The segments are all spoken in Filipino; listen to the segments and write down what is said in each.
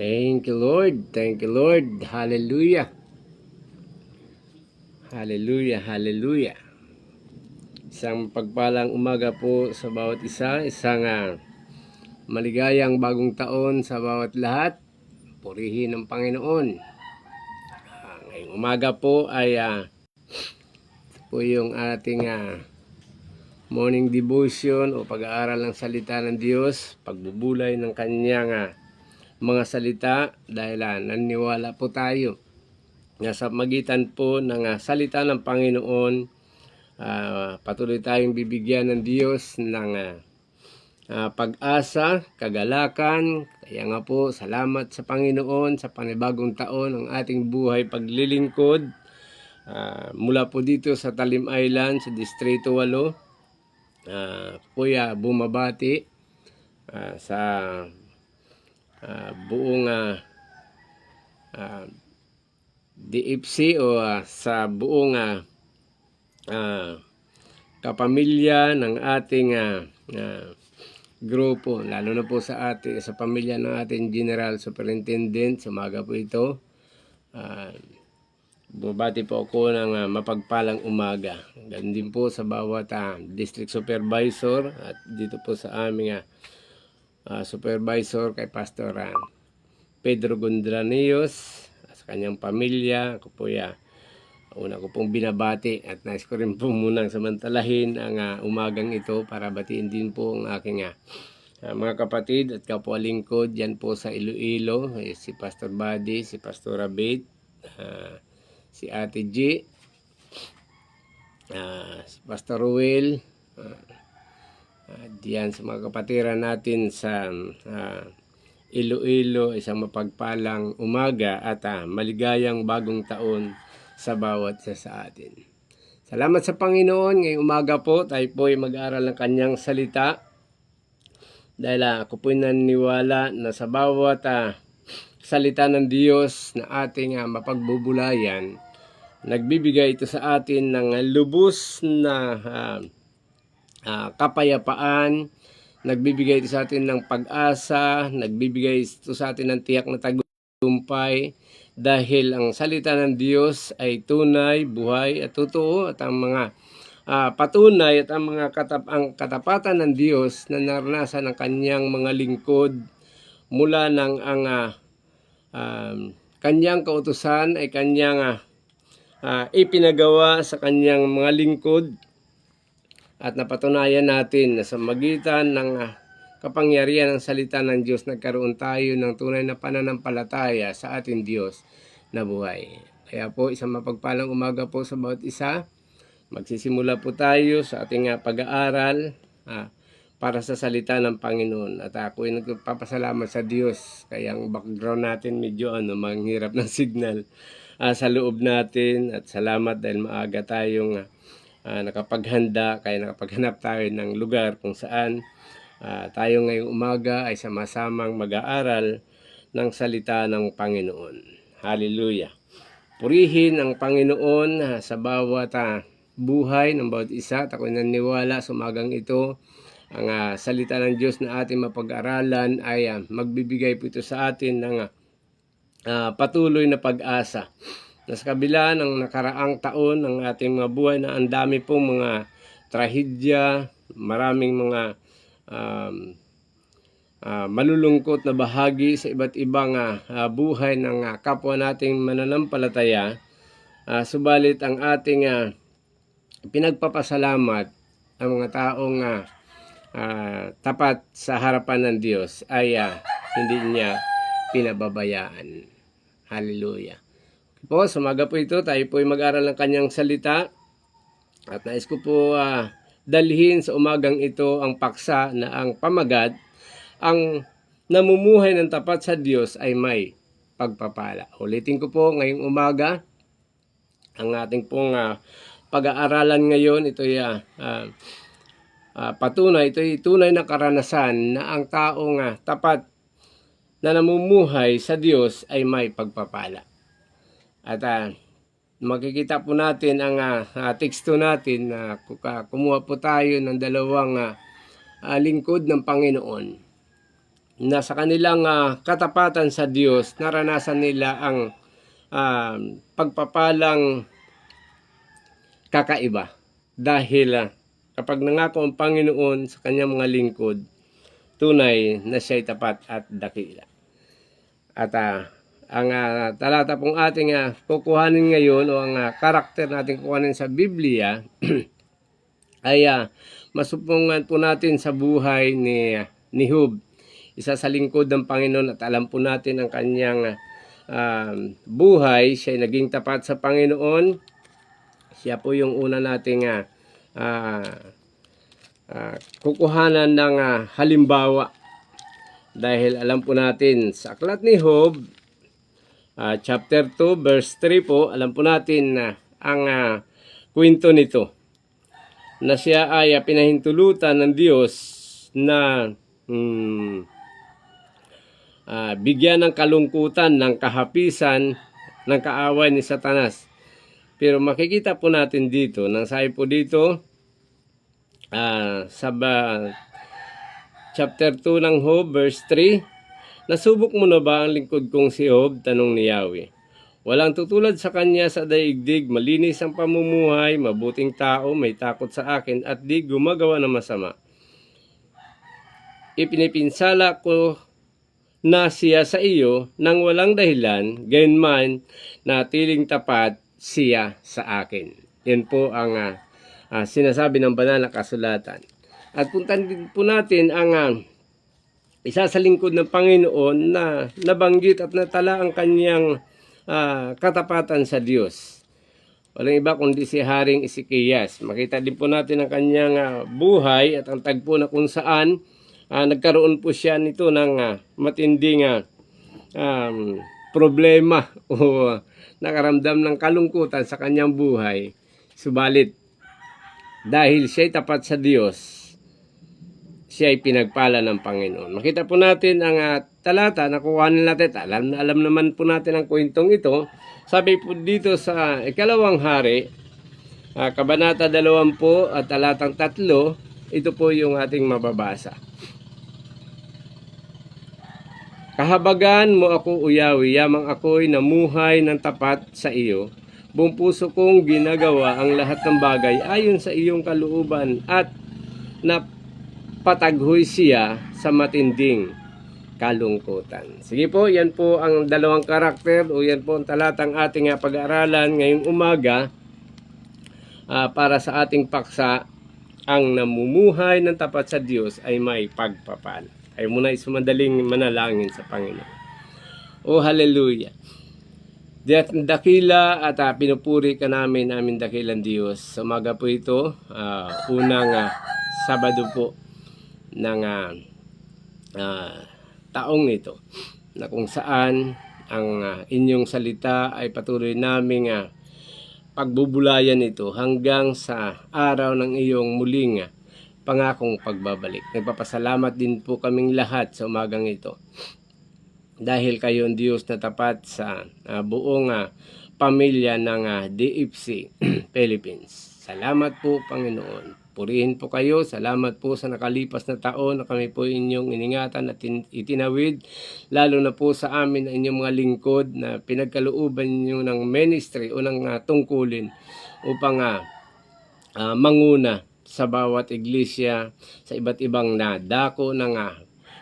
Thank you, Lord. Thank you, Lord. Hallelujah. Hallelujah. Hallelujah. Isang pagpalang umaga po sa bawat isa. Isang maligayang bagong taon sa bawat lahat. Purihin ng Panginoon. Ngayong umaga po ay po yung ating morning devotion o pag-aaral ng salita ng Diyos. Pagbubulay ng kanyang mga salita dahil naniniwala po tayo na sa magitan po ng salita ng Panginoon, patuloy tayong bibigyan ng Diyos ng pag-asa, kagalakan. Kaya nga po, salamat sa Panginoon sa panibagong taon ng ating buhay paglilingkod. Mula po dito sa Talim Island, sa Distrito 8, kuya bumabati sa buong DFC o sa buong kapamilya ng ating grupo, lalo na po sa pamilya ng ating General Superintendent. Sa umaga po ito, bumabati po ako ng mapagpalang umaga. Ganun din po sa bawat district supervisor at dito po sa aming supervisor kay Pastor Pedro Gondranios, sa kanyang pamilya. Ako po una ko pong binabati at nais ko rin po munang samantalahin ang umagang ito para batiin din po ang aking mga kapatid at kapwa lingkod dyan po sa Iloilo, si Pastor Buddy, si Pastor Abate, si Ate G, si Pastor Ruel, diyan sa mga kapatiran natin sa Iloilo. Isang mapagpalang umaga at maligayang bagong taon sa bawat isa sa atin. Salamat sa Panginoon. Ngayong umaga po, tayo po ay mag-aaral ng kanyang salita. Dahil ako po ay naniniwala na sa bawat salita ng Diyos na ating mapagbubulayan, nagbibigay ito sa atin ng lubos na kapayapaan, nagbibigay ito sa atin ng pag-asa, nagbibigay ito sa atin ng tiyak na tagumpay, dahil ang salita ng Diyos ay tunay, buhay at totoo, at ang mga patunay at ang mga katapatan ng Diyos na naranasan ng kanyang mga lingkod mula ng kanyang kautusan ay kanyang ipinagawa sa kanyang mga lingkod. At napatunayan natin na sa magitan ng kapangyarihan ng salita ng Diyos, nagkaroon tayo ng tunay na pananampalataya sa ating Diyos na buhay. Kaya po, isang mapagpalang umaga po sa bawat isa. Magsisimula po tayo sa ating pag-aaral para sa salita ng Panginoon. At ako ay nagpapasalamat sa Diyos. Kaya ang background natin medyo manghirap ng signal sa loob natin. At salamat dahil maaga tayong nakapaghanda, kaya nakapaghanap tayo ng lugar kung saan tayo ngayong umaga ay sama-samang mag-aaral ng salita ng Panginoon. Hallelujah! Purihin ang Panginoon sa bawat buhay ng bawat isa. At ako'y naniniwala sa umagang ito, ang salita ng Diyos na ating mapag-aralan ay magbibigay po ito sa atin ng patuloy na pag-asa. Na sa kabila ng nakaraang taon ng ating mga buhay na ang dami pong mga trahedya, maraming mga malulungkot na bahagi sa iba't ibang buhay ng kapwa nating mananampalataya, subalit ang ating pinagpapasalamat ang mga taong tapat sa harapan ng Diyos ay hindi niya pinababayaan. Hallelujah! Po, sa umaga po ito, tayo po ay mag-aral ng kanyang salita. At nais ko po dalhin sa umagang ito ang paksa na ang pamagat, ang namumuhay ng tapat sa Diyos ay may pagpapala. Ulitin ko po, ngayong umaga, ang ating pong pag-aaralan ngayon, ito ay patunay, ito ay tunay na karanasan na ang taong tapat na namumuhay sa Diyos ay may pagpapala. At makikita po natin ang teksto natin na kumuha po tayo ng dalawang lingkod ng Panginoon na sa kanilang katapatan sa Diyos, naranasan nila ang pagpapalang kakaiba. Dahil kapag nangako ang Panginoon sa kanyang mga lingkod, tunay na siya'y tapat at dakila. At ang talata pong ating kukuhanin ngayon o ang karakter natin kukuhanin sa Biblia ay masupungan po natin sa buhay ni Job. Isa sa lingkod ng Panginoon at alam po natin ang kanyang buhay. Siya ay naging tapat sa Panginoon. Siya po yung una nating kukuhanan ng halimbawa. Dahil alam po natin sa aklat ni Job, chapter 2, verse 3 po, alam po natin na ang kwento nito. Na siya ay pinahintulutan ng Diyos na bigyan ng kalungkutan, ng kahapisan, ng kaaway ni Satanas. Pero makikita po natin dito, nang sabi po dito, sa chapter 2 ng Job, verse 3, nasubok mo na ba ang lingkod kong si Job? Tanong ni Yahweh. Walang tutulad sa kanya sa daigdig, malinis ang pamumuhay, mabuting tao, may takot sa akin, at di gumagawa ng masama. Ipinipinsala ko na siya sa iyo nang walang dahilan, gayunman natiling tapat siya sa akin. Yan po ang sinasabi ng banal na kasulatan. At puntan din po natin ang isa sa lingkod ng Panginoon na nabanggit at natala ang kanyang katapatan sa Diyos. Walang iba kundi si Haring Ezekias. Makita din po natin ang kanyang buhay at ang tagpo na kung saan nagkaroon po siya nito ng matinding problema o nakaramdam ng kalungkutan sa kanyang buhay. Subalit, dahil siya'y tapat sa Diyos, siya'y pinagpala ng Panginoon. Makita po natin ang talata na kuhanin natin. Alam naman po natin ang kwentong ito. Sabi po dito sa ikalawang hari, kabanata 20 at talatang 3, ito po yung ating mababasa. Kahabagan mo ako, O Yahweh, yamang ako'y namuhay ng tapat sa iyo. Buong puso kong ginagawa ang lahat ng bagay ayon sa iyong kalooban at napataghoy siya sa matinding kalungkutan. Sige po, yan po ang dalawang karakter o yan po ang talatang ating pag-aaralan ngayong umaga para sa ating paksa. Ang namumuhay ng tapat sa Diyos ay may pagpapala. Ay muna isumadaling manalangin sa Panginoon. Oh, hallelujah. Dakila at pinupuri ka namin dakilang Diyos. Sa umaga po ito, unang Sabado po ng taong ito, na kung saan ang inyong salita ay patuloy naming pagbubulayan ito hanggang sa araw ng iyong muling pangakong pagbabalik. Nagpapasalamat din po kaming lahat sa umagang ito. Dahil kayo ang Diyos na tapat sa buong pamilya ng DFC Philippines. Salamat po, Panginoon. Purihin po kayo. Salamat po sa nakalipas na taon na kami po inyong iningatan at itinawid. Lalo na po sa amin ang inyong mga lingkod na pinagkalooban niyo ng ministry o ng tungkulin upang manguna sa bawat iglesia sa iba't ibang dako ng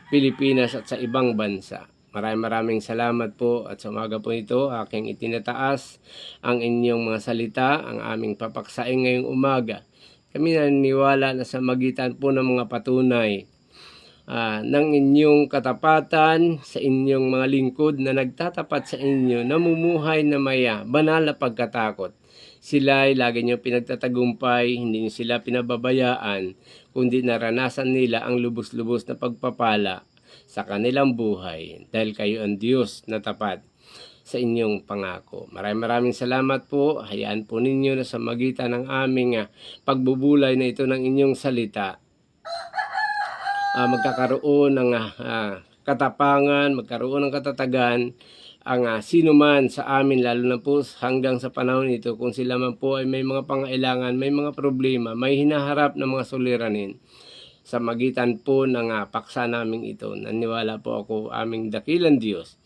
Pilipinas at sa ibang bansa. Maraming salamat po at sa umaga po ito aking itinataas ang inyong mga salita, ang aming papaksain ngayong umaga. Kami naniniwala na sa magitan po ng mga patunay ng inyong katapatan sa inyong mga lingkod na nagtatapat sa inyo, namumuhay na may banal na pagkatakot. Sila ay lagi niyong pinagtatagumpay, hindi niyo sila pinababayaan, kundi naranasan nila ang lubos-lubos na pagpapala sa kanilang buhay dahil kayo ang Diyos na tapat sa inyong pangako. Maraming salamat po. Hayaan po ninyo na sa magitan ng aming pagbubulay na ito ng inyong salita, magkakaroon ng katapangan, magkaroon ng katatagan ang sino man sa amin, lalo na po hanggang sa panahon ito, kung sila man po ay may mga pangailangan, may mga problema, may hinaharap na mga suliranin. sa magitan po ng paksa naming ito. Naniwala po ako aming dakilang Diyos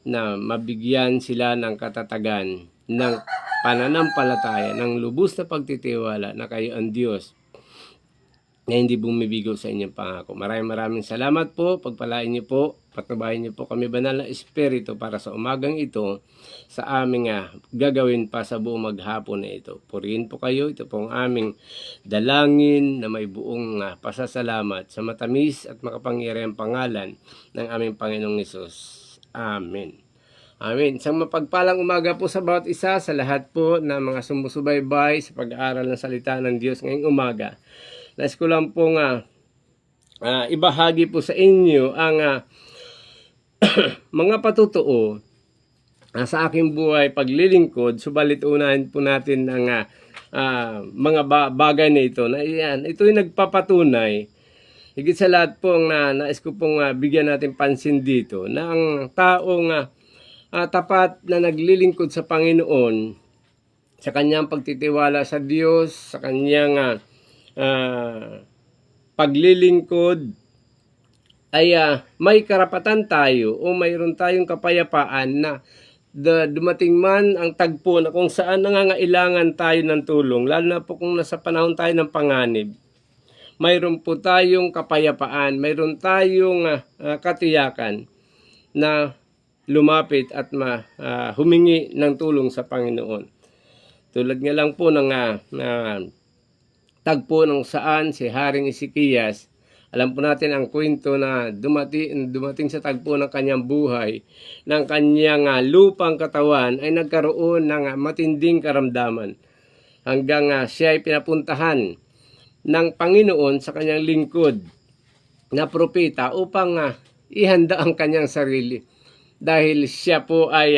na mabigyan sila ng katatagan, ng pananampalataya, ng lubos na pagtitiwala na kayo ang Diyos na hindi bumibigo sa inyong pangako. Maraming salamat po. Pagpalain niyo po, patnubayan niyo po kami banal na espiritu para sa umagang ito sa aming gagawin pa sa buong maghapon na ito. Purihin po kayo. Ito po ang aming dalangin na may buong pasasalamat sa matamis at makapangyarihang pangalan ng aming Panginoong Hesus. Amen. Amen. Isang mapagpalang umaga po sa bawat isa, sa lahat po na mga sumusubaybay sa pag-aaral ng salita ng Diyos ngayong umaga. Nais ko lang pong ibahagi po sa inyo ang mga patutuo sa aking buhay paglilingkod. Subalit unahin po natin ang mga bagay na ito. Na yan, ito ay nagpapatunay. Higit sa lahat po nais ko pong bigyan natin pansin dito na ang taong tapat na naglilingkod sa Panginoon, sa kanyang pagtitiwala sa Diyos, sa kanyang paglilingkod, ay may karapatan tayo o mayroon tayong kapayapaan na dumating man ang tagpo na kung saan nangangailangan tayo ng tulong, lalo na po kung nasa panahon tayo ng panganib. Mayroon po tayong kapayapaan, mayroon tayong katiyakan na lumapit at humingi ng tulong sa Panginoon. Tulad nga lang po ng tagpo ng saan si Haring Ezekias, alam po natin ang kwento na dumating sa tagpo ng kanyang buhay, ng kanyang lupang katawan ay nagkaroon ng matinding karamdaman hanggang siya ay pinapuntahan ng Panginoon sa kanyang lingkod na propeta upang ihanda ang kanyang sarili dahil siya po ay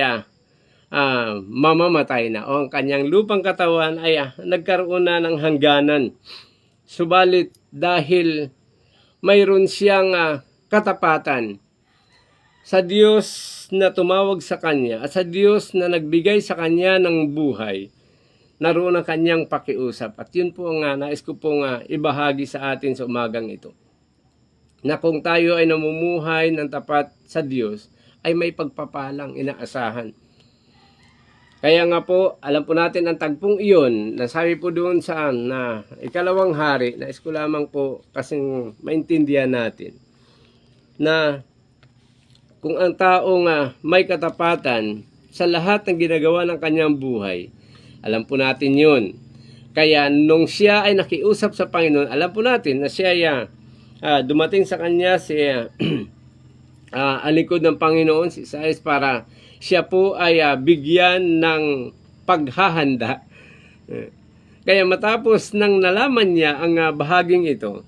mamamatay na o ang kanyang lupang katawan ay nagkaroon na ng hangganan. Subalit dahil mayroon siyang katapatan sa Diyos na tumawag sa kanya at sa Diyos na nagbigay sa kanya ng buhay, naroon ang kanyang pakiusap. At yun po ang nais ko pong ibahagi sa atin sa umagang ito. Na kung tayo ay namumuhay ng tapat sa Diyos, ay may pagpapalang inaasahan. Kaya nga po, alam po natin ang tagpong iyon, nasabi po doon sa ikalawang hari, nais ko lamang po kasing maintindihan natin, na kung ang taong may katapatan sa lahat ng ginagawa ng kanyang buhay, alam po natin yun. Kaya nung siya ay nakiusap sa Panginoon, alam po natin na siya ay dumating sa kanya si alikod ng Panginoon, si Isaias, para siya po ay bigyan ng paghahanda. Kaya matapos nang nalaman niya ang bahaging ito,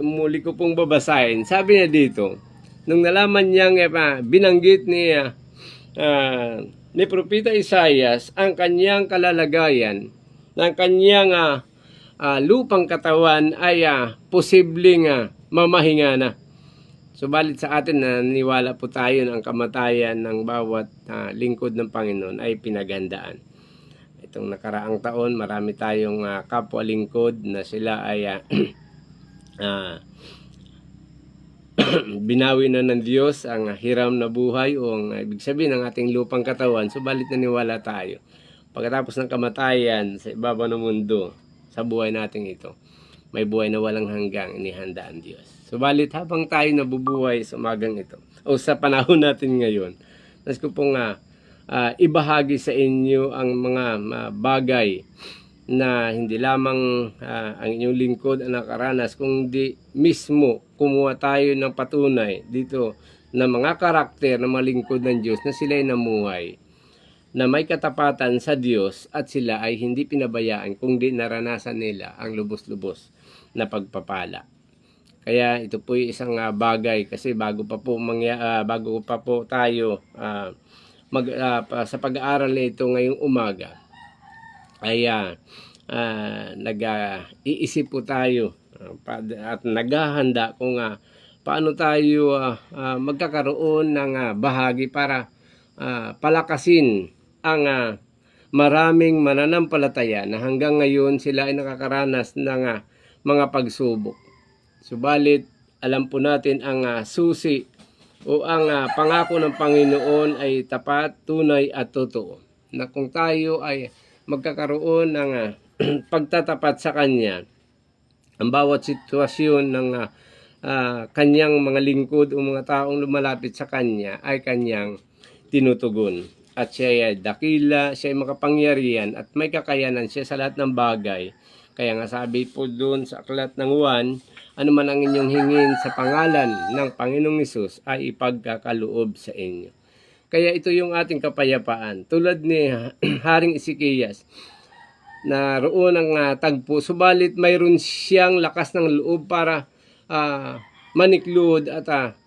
muli ko pong babasahin. Sabi niya dito, nung nalaman niyang binanggit ni Propeta Isaias ang kanyang kalalagayan, ng kanyang lupang katawan ay posibleng mamahinga na. Subalit sa atin, naniwala po tayo na ang kamatayan ng bawat lingkod ng Panginoon ay pinaghandaan. Itong nakaraang taon, marami tayong kapwa lingkod na sila ay binawi na ng Diyos ang hiram na buhay o ang ibig sabihin ng ating lupang katawan. Subalit naniwala tayo, pagkatapos ng kamatayan sa ibabaw ng mundo, sa buhay natin ito, may buhay na walang hanggang inihanda ang Diyos. Subalit habang tayo nabubuhay sa umagang ito, o sa panahon natin ngayon, nais ko pong ibahagi sa inyo ang mga bagay na hindi lamang ang inyong lingkod ang nakaranas, kundi mismo kumuha tayo ng patunay dito na mga karakter na malingkod ng Diyos na sila ay namuhay, na may katapatan sa Diyos at sila ay hindi pinabayaan kundi naranasan nila ang lubos-lubos na pagpapala. Kaya ito po yung isang bagay kasi bago pa po tayo sa pag-aaral nito ngayong umaga ay nag-iisip po tayo at naghahanda kung paano tayo magkakaroon ng bahagi para palakasin ang maraming mananampalataya na hanggang ngayon sila ay nakakaranas ng mga pagsubok. Subalit, alam po natin ang susi o ang pangako ng Panginoon ay tapat, tunay at totoo. Na kung tayo ay magkakaroon ng pagtatapat sa Kanya, ang bawat sitwasyon ng Kanyang mga lingkod o mga taong lumalapit sa Kanya ay Kanyang tinutugon. At siya ay dakila, siya ay makapangyarihan at may kakayanan siya sa lahat ng bagay. Kaya nga sabi po doon sa aklat ng Juan, ano man ang inyong hingin sa pangalan ng Panginoong Hesus ay ipagkakaloob sa inyo. Kaya ito yung ating kapayapaan. Tulad ni Haring Ezekias, na roon ang tagpo. Subalit mayroon siyang lakas ng loob para maniklod at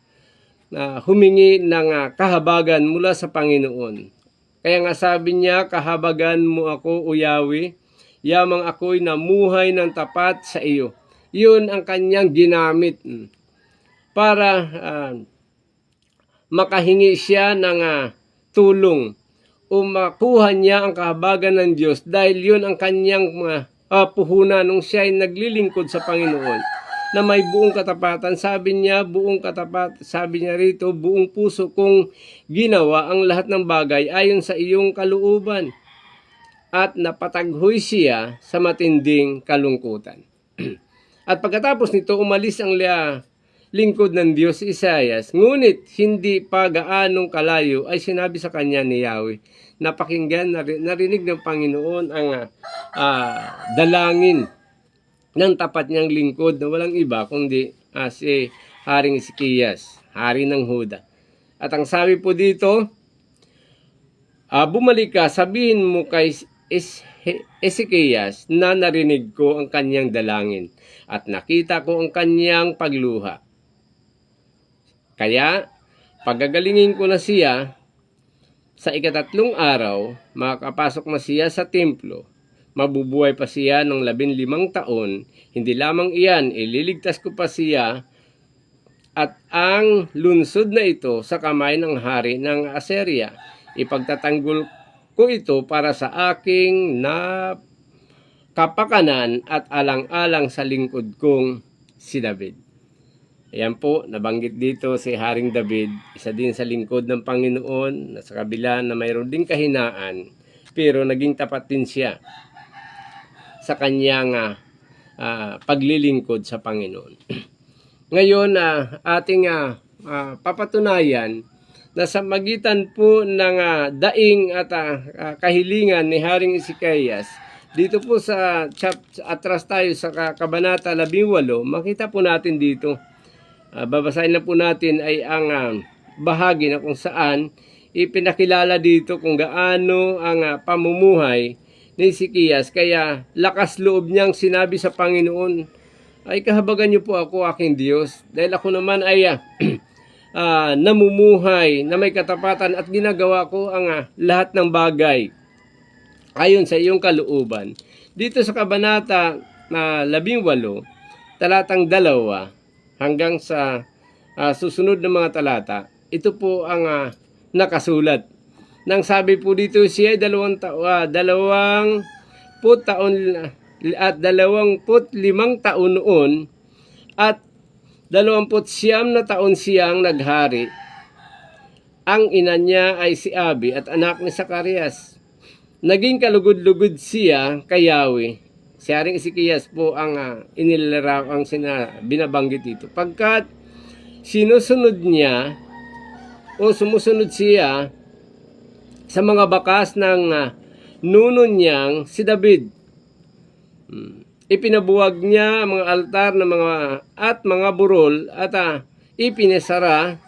humingi ng kahabagan mula sa Panginoon. Kaya nga sabi niya, kahabagan mo ako, O Yahweh, yamang ako'y namuhay ng tapat sa iyo. Yun ang kanyang ginamit para makahingi siya ng tulong o makuha niya ang kahabagan ng Diyos dahil yun ang kanyang puhunan nung siya ay naglilingkod sa Panginoon na may buong katapatan. Sabi niya, sabi niya rito, buong puso kong ginawa ang lahat ng bagay ayon sa iyong kalooban at napataghoy siya sa matinding kalungkutan. At pagkatapos nito, umalis ang lingkod ng Diyos si Isaias, ngunit hindi pa gaanong kalayo ay sinabi sa kanya ni Yahweh, napakinggan, narinig ng Panginoon ang dalangin ng tapat niyang lingkod na walang iba kundi si Haring Ezekias, hari ng Huda. At ang sabi po dito, bumalik ka, sabihin mo kay Ezekias na narinig ko ang kanyang dalangin at nakita ko ang kanyang pagluha. Kaya, pagagalingin ko na siya, sa ika-3 araw, makakapasok na siya sa templo. Mabubuhay pa siya ng 15 taon. Hindi lamang iyan, ililigtas ko pa siya at ang lunsod na ito sa kamay ng hari ng Assyria. Ipagtatanggol ko ito para sa aking kapakanan at alang-alang sa lingkod kong si David. Ayan po, nabanggit dito si Haring David, isa din sa lingkod ng Panginoon na sa kabila na mayroon ding kahinaan, pero naging tapat din siya sa kanyang paglilingkod sa Panginoon. Ngayon, ating papatunayan na sa magitan po ng daing at kahilingan ni Haring Ezekias, dito po sa atras tayo sa Kabanata 18, makita po natin dito, babasahin na po natin ay ang bahagi na kung saan ipinakilala dito kung gaano ang pamumuhay ni Ezekias. Kaya lakas loob niyang sinabi sa Panginoon, ay kahabagan niyo po ako, aking Diyos, dahil ako naman ay namumuhay na may katapatan at ginagawa ko ang lahat ng bagay ayon sa iyong kalooban. Dito sa Kabanata 18, talatang 2 hanggang sa susunod na mga talata, ito po ang nakasulat. Nang sabi po dito, siya ay 20 taon at 25 taon noon at 29 na taon siyang naghari. Ang ina niya ay si Abi at anak ni Zacarias. Naging kalugod-lugod siya kay Yahweh. Si Haring Ezekias po ang inilalaraw ang binabanggit dito. Pagkat sumusunod siya sa mga bakas ng nuno niyang si David. Ipinabuwag niya ang mga altar ng mga burol at ipinasira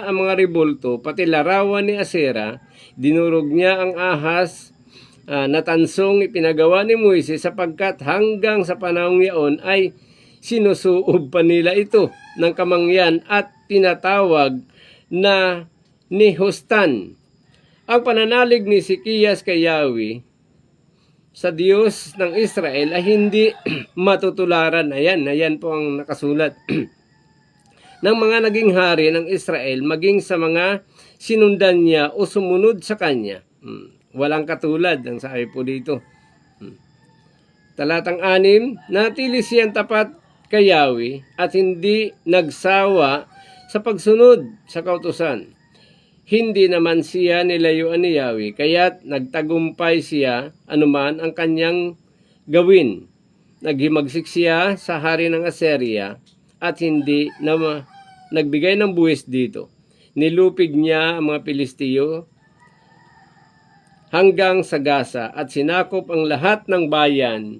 ang mga rebulto, pati larawan ni Asera. Dinurog niya ang ahas na tansong ipinagawa ni Moises, sapagkat hanggang sa panahong iyon ay sinusuob pa nila ito ng kamangyan at tinatawag na Nehustan. Ang pananalig ni Ezekias kay Yahweh sa Diyos ng Israel ay hindi matutularan. Ayan po ang nakasulat ng mga naging hari ng Israel, maging sa mga sinundan niya o sumunod sa kanya. Walang katulad, ang sabi po dito. Talatang 6, natili siyang tapat kay Yahweh at hindi nagsawa sa pagsunod sa kautusan. Hindi naman siya nilayuan ni Yahweh, kaya't nagtagumpay siya anuman ang kanyang gawin. Naghimagsik siya sa hari ng Assyria at hindi na nagbigay ng buwis dito. Nilupig niya ang mga Pilistiyo hanggang sa Gaza at sinakop ang lahat ng bayan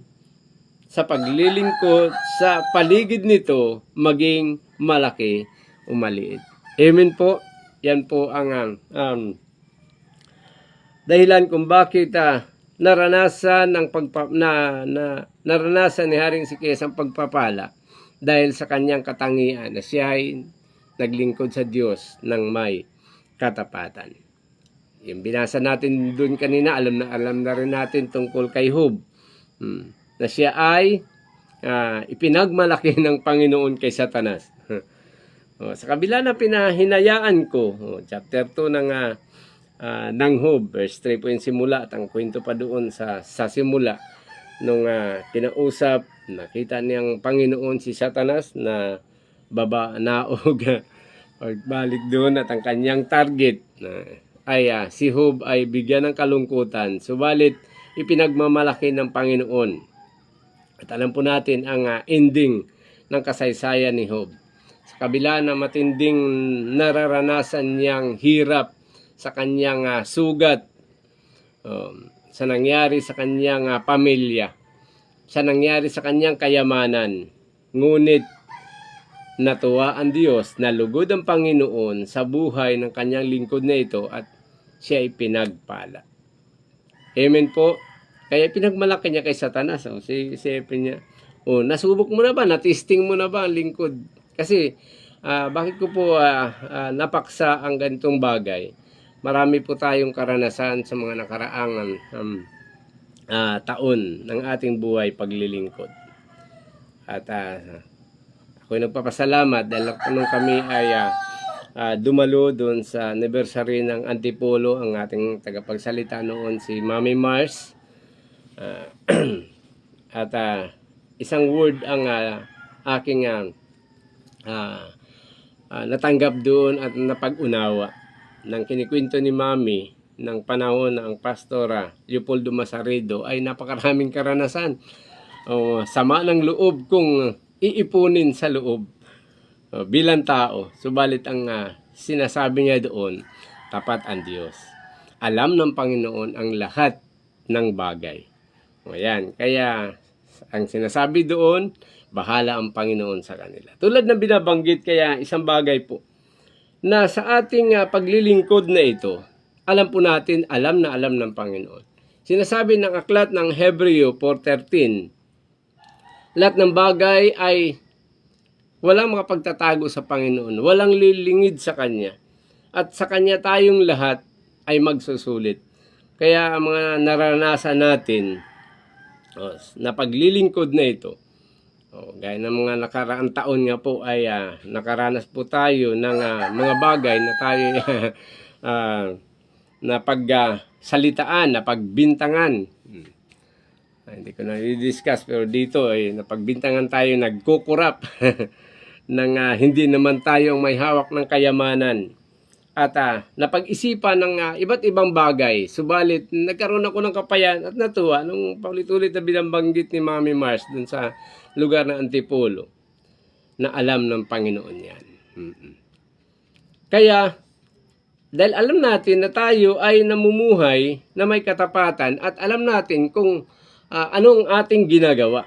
sa paglilingkod sa paligid nito, maging malaki o maliit. Amen po. Yan po ang dahilan kung bakit naranasan ni Haring Sikiyas ang pagpapala dahil sa kanyang katangian na siya ay naglingkod sa Diyos ng may katapatan. Yung binasa natin doon kanina, alam na rin natin tungkol kay Job. Na siya ay ipinagmalaki ng Panginoon kay Satanas. Sa kabila na pinahinayaan ko, chapter 2 ng Job, verse 3 po yung simula at ang kwento pa doon sa simula nung kinausap, nakita niyang Panginoon si Satanas na naog balik doon at ang kanyang target ay si Job ay bigyan ng kalungkutan, subalit ipinagmamalaki ng Panginoon. At alam po natin ang ending ng kasaysayan ni Job. Sa kabila na matinding nararanasan niyang hirap sa kanyang sugat, sa nangyari sa kanyang pamilya, sa nangyari sa kanyang kayamanan, ngunit natuwa ang Diyos, nalugod ang Panginoon sa buhay ng kanyang lingkod na ito at siya ay pinagpala. Amen po. Kaya pinagmalaki niya kay Satanas. Isipin niya, nasubok mo na ba? Natisting mo na ba ang lingkod? Kasi, bakit ko po napaksa ang ganitong bagay? Marami po tayong karanasan sa mga nakaraang taon ng ating buhay paglilingkod. At ako'y nagpapasalamat dahil nung kami ay dumalo doon sa anniversary ng Antipolo, ang ating tagapagsalita noon si Mami Mars. At isang word ang aking natanggap doon at napag-unawa ng kinikwento ni Mami ng panahon na ang Pastora Leopoldo Masarido ay napakaraming karanasan. Sama ng loob kung iipunin sa loob bilang tao. Subalit ang sinasabi niya doon, tapat ang Diyos. Alam ng Panginoon ang lahat ng bagay. Ayan, kaya ang sinasabi doon, bahala ang Panginoon sa kanila. Tulad ng binabanggit, kaya isang bagay po, na sa ating paglilingkod na ito, alam po natin, alam na alam ng Panginoon. Sinasabi ng aklat ng Hebreo 4:13, lahat ng bagay ay walang makapagtatago sa Panginoon, walang lilingid sa Kanya, at sa Kanya tayong lahat ay magsusulit. Kaya ang mga naranasan natin na paglilingkod na ito, gaya ng mga nakaraang taon nga po ay nakaranas po tayo ng mga bagay na tayo na pagsalitaan, na pagbintangan. Hindi ko na i-discuss, pero dito ay napagbintangan tayo, nagkukurap ng hindi naman tayo may hawak ng kayamanan. At napag-isipan ng iba't ibang bagay. Subalit, nagkaroon ako ng kapayan at natuwa nung paulit-ulit na binambanggit ni Mami Mars dun sa lugar ng Antipolo na alam ng Panginoon yan. Kaya, dahil alam natin na tayo ay namumuhay na may katapatan at alam natin kung anong ating ginagawa.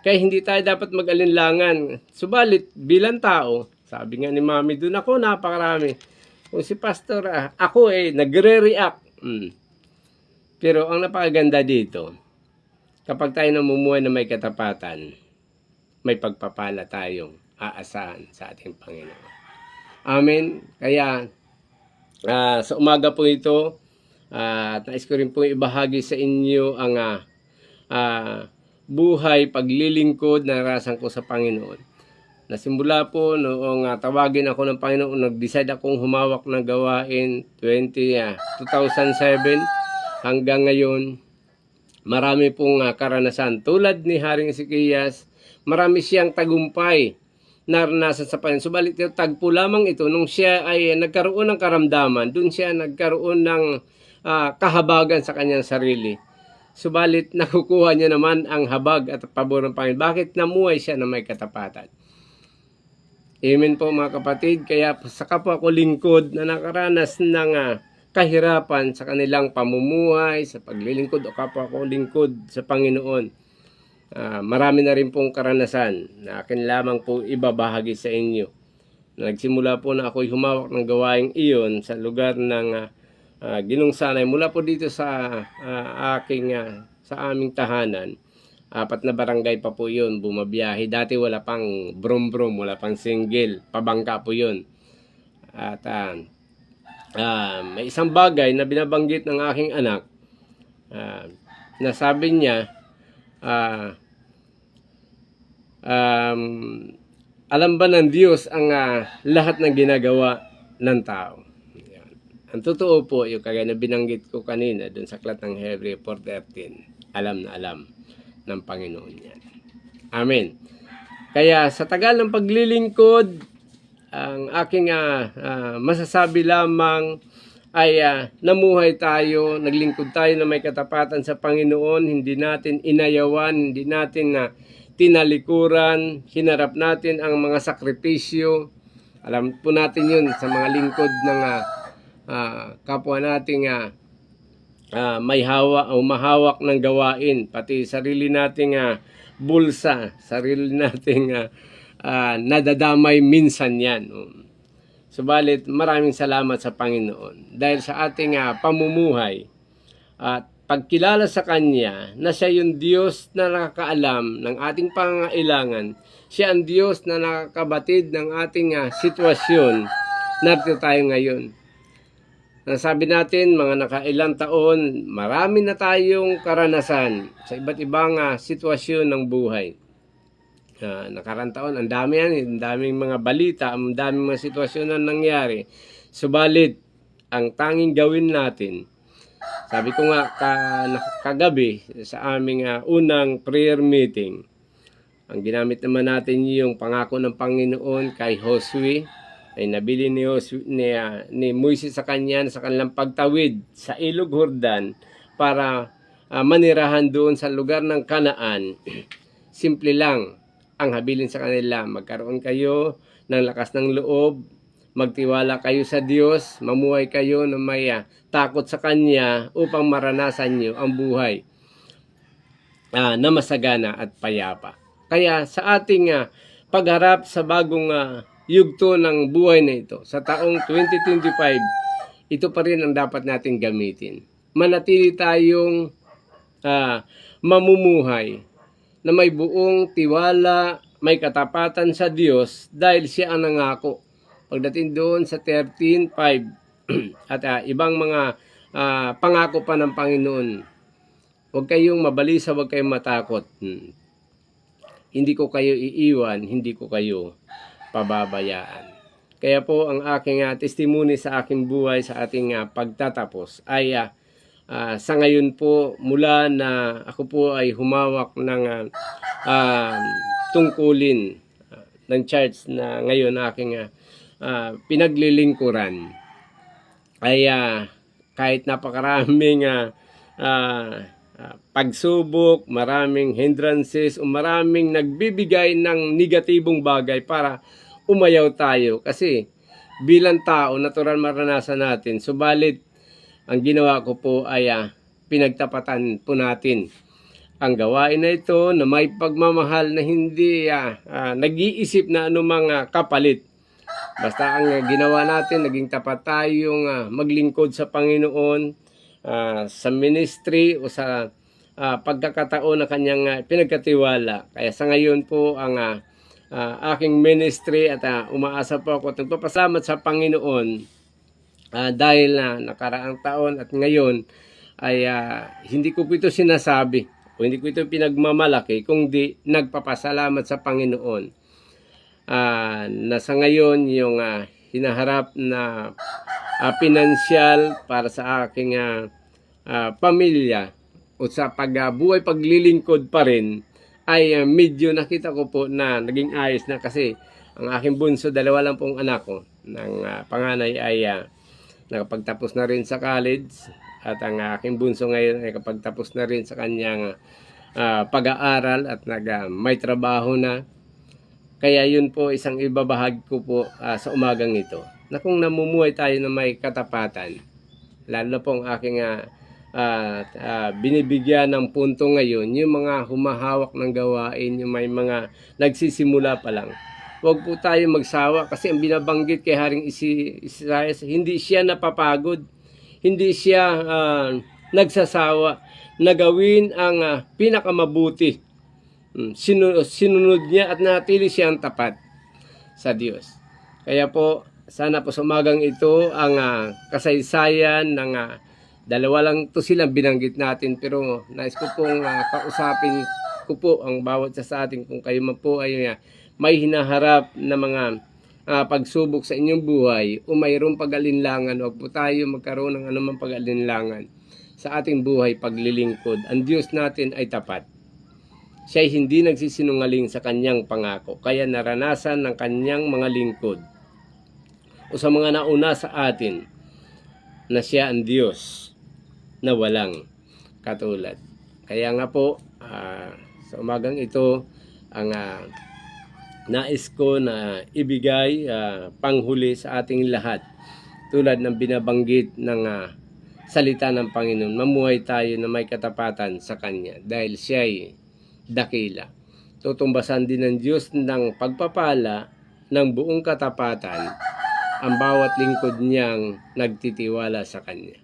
Kaya hindi tayo dapat mag-alinlangan. Subalit, bilang tao, sabi nga ni Mami, doon ako napakarami. Kung si Pastor, ako nagre-react. Pero ang napakaganda dito, kapag tayo namumuhay na may katapatan, may pagpapala tayong aasahan sa ating Panginoon. Amen. Kaya, sa umaga po ito, nais ko rin po ibahagi sa inyo ang buhay, paglilingkod na narasan ko sa Panginoon. Nasimula po noong tawagin ako ng Panginoon, nag-decide akong humawak ng gawain 2007 hanggang ngayon. Marami pong karanasan tulad ni Haring Sikiyas marami siyang tagumpay naranasan sa Panginoon. Subalit yung tagpo lamang ito nung siya ay nagkaroon ng karamdaman, doon siya nagkaroon ng kahabagan sa kanyang sarili. Subalit nakukuha niya naman ang habag at pabor ng Panginoon. Bakit namuhay siya na may katapatan? Amen po mga kapatid. Kaya sa kapwa ko lingkod na nakaranas ng kahirapan sa kanilang pamumuhay, sa paglilingkod o kapwa ko lingkod sa Panginoon, marami na rin pong karanasan na akin lamang po ibabahagi sa inyo. Nagsimula po na ako'y humawak ng gawaing iyon sa lugar ng Ginungsanay. Mula po dito sa sa aming tahanan, 4 na barangay pa po yun, bumabiyahe. Dati wala pang brom-brom, wala pang single, pabangka po yun. At may isang bagay na binabanggit ng aking anak, na sabi niya, alam ba ng Diyos ang lahat ng ginagawa ng tao? Yan. Ang totoo po, yung kagaya na binanggit ko kanina dun sa aklat ng Hebreo 4:13, alam na alam ng Panginoon yan. Amen. Kaya sa tagal ng paglilingkod, ang aking masasabi lamang ay namuhay tayo, naglingkod tayo na may katapatan sa Panginoon, hindi natin inayawan, hindi natin tinalikuran, hinarap natin ang mga sakripisyo. Alam po natin yun sa mga lingkod ng kapwa nating may mahawak ng gawain, pati sarili nating bulsa, sarili nating nadadamay minsan yan. Subalit maraming salamat sa Panginoon dahil sa ating pamumuhay at pagkilala sa Kanya na siya yung Diyos na nakakaalam ng ating pangangailangan. Siya ang Diyos na nakakabatid ng ating sitwasyon. Narito tayo ngayon. Nasabi natin, mga nakailang taon, marami na tayong karanasan sa iba't ibang sitwasyon ng buhay. Nakarang taon, ang dami yan, ang daming mga balita, ang daming mga sitwasyon na nangyari. Subalit, ang tanging gawin natin, sabi ko nga kagabi sa aming unang prayer meeting, ang ginamit naman natin yung pangako ng Panginoon kay Josue, ay nabili ni Moises sa kanya sa kanilang pagtawid sa Ilog Jordan para manirahan doon sa lugar ng Kanaan. Simple lang ang habilin sa kanila, magkaroon kayo ng lakas ng loob, magtiwala kayo sa Diyos, mamuhay kayo na may takot sa Kanya upang maranasan nyo ang buhay na masagana at payapa. Kaya sa ating pagharap sa bagong yugto ng buhay na ito, sa taong 2025, ito pa rin ang dapat nating gamitin. Manatili tayong mamumuhay na may buong tiwala, may katapatan sa Diyos dahil siya ang nangako. Pagdating doon sa 13:5 at ibang mga pangako pa ng Panginoon, huwag kayong mabalisa, huwag kayong matakot. Hindi ko kayo iiwan, hindi ko kayo pababayaan. Kaya po ang aking testimony sa aking buhay, sa ating pagtatapos ay sa ngayon po, mula na ako po ay humawak ng tungkulin ng church na ngayon aking pinaglilingkuran, ay kahit napakaraming pagsubok, maraming hindrances, o maraming nagbibigay ng negatibong bagay para umayaw tayo. Kasi bilang tao, natural maranasan natin. Subalit, ang ginawa ko po ay pinagtapatan po natin ang gawain na ito na may pagmamahal na hindi nag-iisip na anumang kapalit. Basta ang ginawa natin, naging tapat tayong maglingkod sa Panginoon sa ministry o sa pagkakataon na kanyang pinagkatiwala. Kaya sa ngayon po ang aking ministry at umaasa po ako at nagpapasalamat sa Panginoon dahil nakaraang taon at ngayon ay hindi ko po ito sinasabi o hindi ko ito pinagmamalaki, kundi nagpapasalamat sa Panginoon na sa ngayon yung hinaharap na pinansyal para sa aking pamilya o sa paglilingkod pa rin ay medyo nakita ko po na naging ayos na kasi ang aking bunso, dalawa lang pong anak ko. Panganay ay nakapagtapos na rin sa college at ang aking bunso ngayon ay nakapagtapos na rin sa kanyang pag-aaral at may trabaho na. Kaya yun po isang ibabahagi ko po sa umagang ito na kung namumuhay tayo na may katapatan, lalo na po ang aking binibigyan ng punto ngayon, yung mga humahawak ng gawain, yung may mga nagsisimula pa lang. Huwag po tayo magsawa kasi ang binabanggit kay Haring Isaias, hindi siya napapagod, hindi siya nagsasawa na gawin ang pinakamabuti. Sinunod niya at natili siyang tapat sa Diyos. Kaya po, sana po sa umagang ito ang kasaysayan ng dalawa lang to silang binanggit natin, pero nais ko pong kausapin ko po ang bawat sa atin kung kayo man po ay may hinaharap na mga pagsubok sa inyong buhay o mayroong pag-alinlangan. Huwag po tayo magkaroon ng anumang pag-alinlangan sa ating buhay paglilingkod. Ang Diyos natin ay tapat. Siya ay hindi nagsisinungaling sa kanyang pangako. Kaya naranasan ng kanyang mga lingkod o sa mga nauna sa atin na siya ang Diyos na walang katulad. Kaya nga po, sa umagang ito, ang nais ko na ibigay panghuli sa ating lahat. Tulad ng binabanggit ng salita ng Panginoon, mamuhay tayo na may katapatan sa Kanya dahil siya ay dakila. Tutumbasan din ng Diyos ng pagpapala ng buong katapatan ang bawat lingkod niyang nagtitiwala sa Kanya.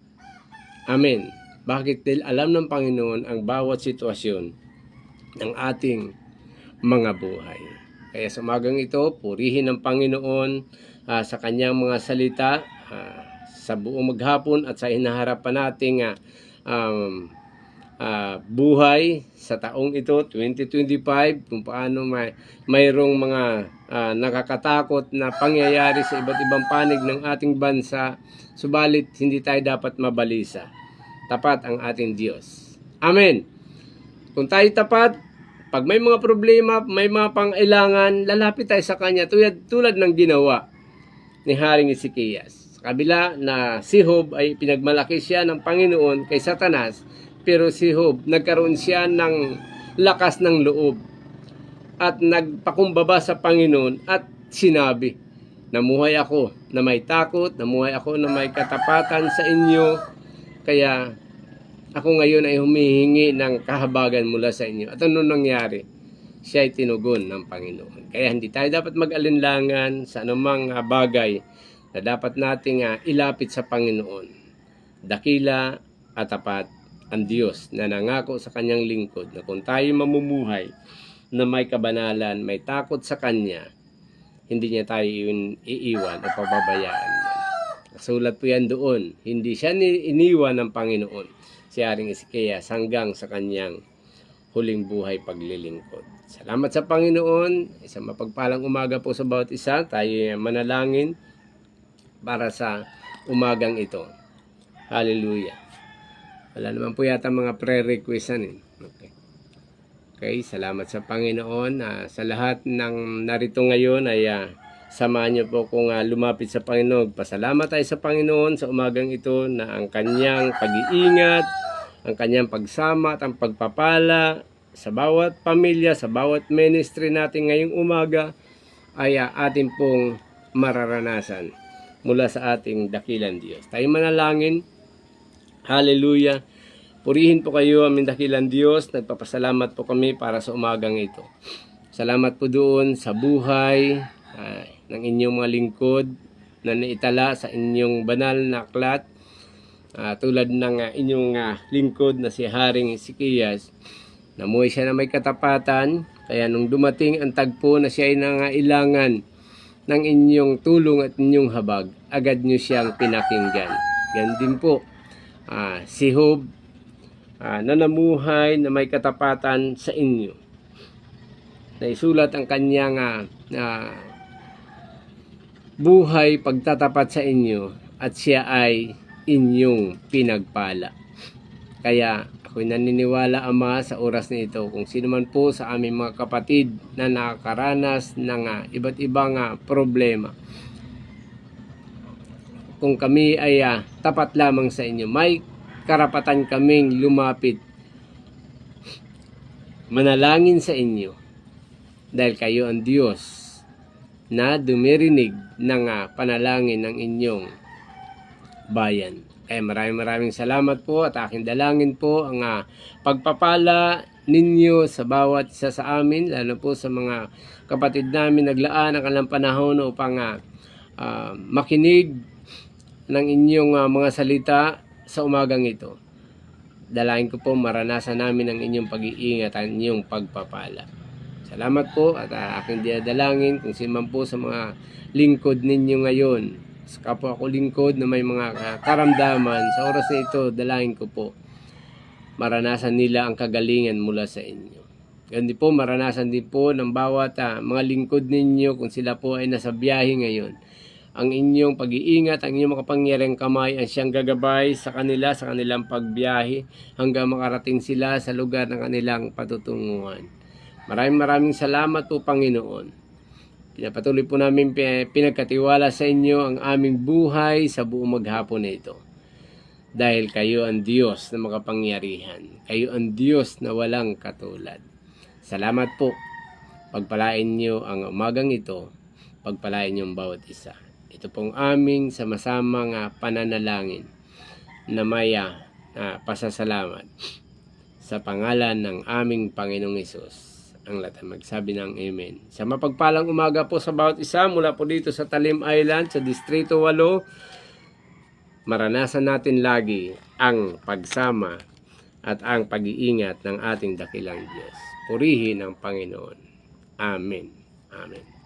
Amen. Bakit? Dahil alam ng Panginoon ang bawat sitwasyon ng ating mga buhay. Kaya sa umagang ito, purihin ng Panginoon sa Kanyang mga salita sa buong maghapon at sa hinaharapan nating buhay sa taong ito, 2025, kung paano mayroong mga nakakatakot na pangyayari sa iba't ibang panig ng ating bansa, subalit hindi tayo dapat mabalisa. Tapat ang ating Diyos. Amen. Kung tayo tapat, pag may mga problema, may mga pangailangan, lalapit tayo sa Kanya tulad ng ginawa ni Haring Ezekias. Sa kabila na si Job ay pinagmalaki siya ng Panginoon kay Satanas, pero si Job nagkaroon siya ng lakas ng loob at nagpakumbaba sa Panginoon at sinabi, namuhay ako na may takot, namuhay ako na may katapatan sa inyo, kaya ako ngayon ay humihingi ng kahabagan mula sa inyo. At ano nangyari? Siya ay tinugon ng Panginoon. Kaya hindi tayo dapat mag-alinlangan sa anumang bagay na dapat nating ilapit sa Panginoon. Dakila at tapat ang Diyos na nangako sa Kanyang lingkod na kung tayo mamumuhay na may kabanalan, may takot sa Kanya, hindi niya tayo iiwan o pababayaan. Sulat po yan doon. Hindi siya iniwan ng Panginoon, si Haring Ezekias, hanggang sa kanyang huling buhay paglilingkod. Salamat sa Panginoon. Isang mapagpalang umaga po sa bawat isa. Tayo manalangin para sa umagang ito. Hallelujah. Wala naman po yata mga pre-requestan. Okay, salamat sa Panginoon. Sa lahat ng narito ngayon ay samahan niyo po kung lumapit sa Panginoon. Pasalamat tayo sa Panginoon sa umagang ito na ang Kanyang pag-iingat, ang Kanyang pagsama at ang pagpapala sa bawat pamilya, sa bawat ministry natin ngayong umaga ay atin pong mararanasan mula sa ating dakilang Diyos. Tayo manalangin. Hallelujah. Purihin po kayo aming dakilang Diyos. Nagpapasalamat po kami para sa umagang ito. Salamat po doon sa buhay ng inyong mga lingkod na naitala sa inyong banal na aklat. Tulad ng inyong lingkod na si Haring Ezekias. Namuhay siya na may katapatan. Kaya nung dumating ang tagpo na siya ay nangailangan ng inyong tulong at inyong habag, agad nyo siyang pinakinggan. Yan din po. Si Job na namuhay na may katapatan sa inyo. Naisulat ang kanyang buhay pagtatapat sa inyo at siya ay inyong pinagpala. Kaya Ako'y naniniwala, Ama, sa oras na ito, kung sino man po sa aming mga kapatid na nakakaranas ng iba't ibang problema, kung kami ay tapat lamang sa inyo, may karapatan kaming lumapit, manalangin sa inyo, dahil kayo ang Diyos na dumirinig ng panalangin ng inyong bayan. Kaya maraming salamat po, at aking dalangin po ang pagpapala ninyo sa bawat isa sa amin, lalo po sa mga kapatid namin naglaan ang kanilang panahon upang makinig ng inyong mga salita sa umagang ito. Dalangin ko po maranasan namin ang inyong pag-iingat, ang inyong pagpapala. Salamat po, at aking dinadalangin kung sino man po sa mga lingkod ninyo ngayon, sa kapwa ko lingkod na may mga karamdaman, sa oras na ito, dalangin ko po maranasan nila ang kagalingan mula sa inyo. Ganun din po, maranasan din po ng bawat mga lingkod ninyo kung sila po ay nasa biyahe ngayon. Ang inyong pag-iingat, ang inyong makapangyarihang kamay ang siyang gagabay sa kanila, sa kanilang pagbiyahe, hanggang makarating sila sa lugar ng kanilang patutunguhan. Maraming salamat po, Panginoon. Pinapatuloy po namin pinagkatiwala sa inyo ang aming buhay sa buong maghapon na ito. Dahil kayo ang Diyos na makapangyarihan. Kayo ang Diyos na walang katulad. Salamat po. Pagpalain niyo ang umagang ito. Pagpalain niyo ang bawat isa. Ito pong aming sama-samang pananalangin na may pasasalamat sa pangalan ng aming Panginoong Hesus. Ang lahat magsabi ng Amen. Sa mapagpalang umaga po sa bawat isa mula po dito sa Talim Island, sa Distrito 8, maranasan natin lagi ang pagsama at ang pag-iingat ng ating dakilang Diyos. Purihin ang Panginoon. Amen. Amen.